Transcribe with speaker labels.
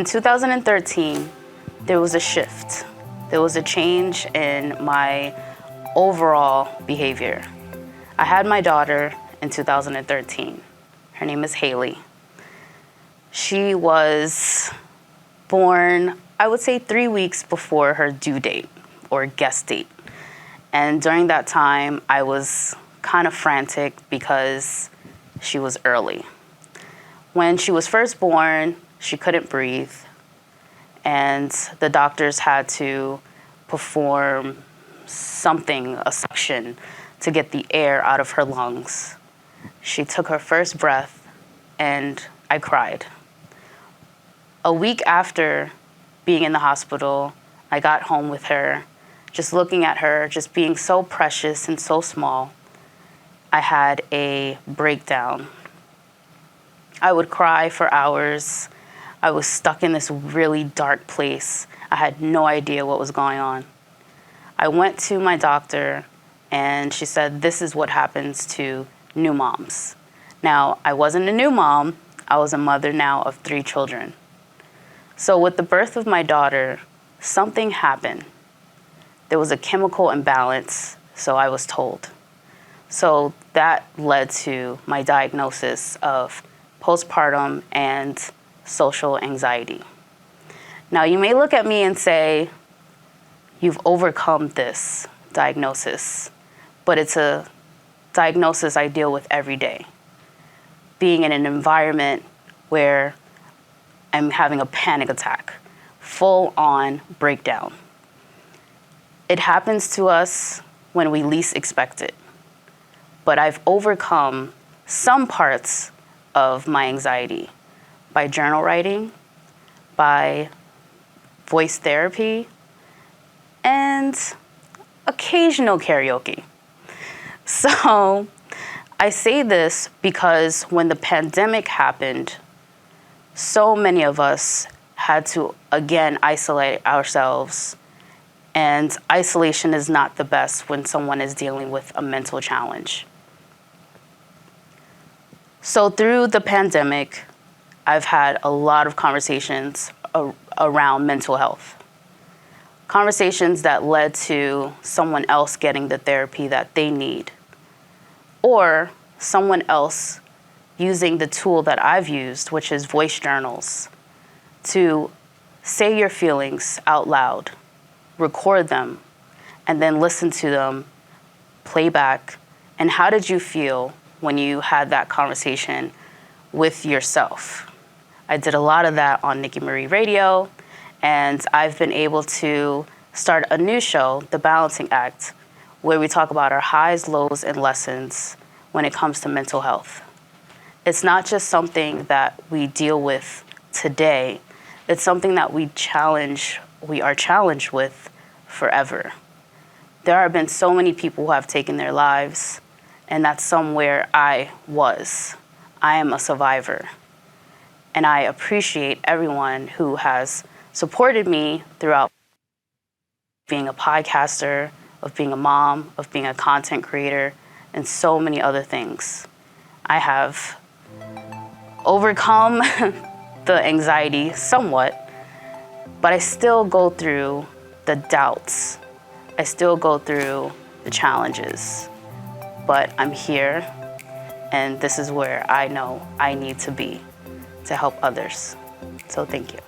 Speaker 1: 2013, there was a shift. There was a change in my overall behavior. I had my daughter in 2013. Her name is Haley. She was born, I would say 3 weeks before her due date or guest date. And during that time, I was kind of frantic because she was early. When she was first born, she couldn't breathe, and the doctors had to perform something, a suction, to get the air out of her lungs. She took her first breath, and I cried. A week after being in the hospital, I got home with her, just looking at her, just being so precious and so small. I had a breakdown. I would cry for hours. I was stuck in this really dark place. I had no idea what was going on. I went to my doctor, and she said, this is what happens to new moms. Now, I wasn't a new mom. I was a mother now of 3 children. So with the birth of my daughter, something happened. There was a chemical imbalance, so I was told. So that led to my diagnosis of postpartum and social anxiety. Now, you may look at me and say, you've overcome this diagnosis, but it's a diagnosis I deal with every day. Being in an environment where I'm having a panic attack, full-on breakdown. It happens to us when we least expect it. But I've overcome some parts of my anxiety by journal writing, by voice therapy, and occasional karaoke. So I say this because when the pandemic happened, so many of us had to, again, isolate ourselves. And isolation is not the best when someone is dealing with a mental challenge. So through the pandemic, I've had a lot of conversations around mental health. Conversations that led to someone else getting the therapy that they need, or someone else using the tool that I've used, which is voice journals, to say your feelings out loud, record them, and then listen to them, play back, and how did you feel when you had that conversation with yourself? I did a lot of that on NikiMarie Radio, and I've been able to start a new show, The Balancing Act, where we talk about our highs, lows, and lessons when it comes to mental health. It's not just something that we deal with today, it's something that we are challenged with forever. There have been so many people who have taken their lives, and that's somewhere I was. I am a survivor. And I appreciate everyone who has supported me throughout being a podcaster, of being a mom, of being a content creator, and so many other things. I have overcome the anxiety somewhat, but I still go through the doubts. I still go through the challenges. But I'm here, and this is where I know I need to be to help others. So thank you.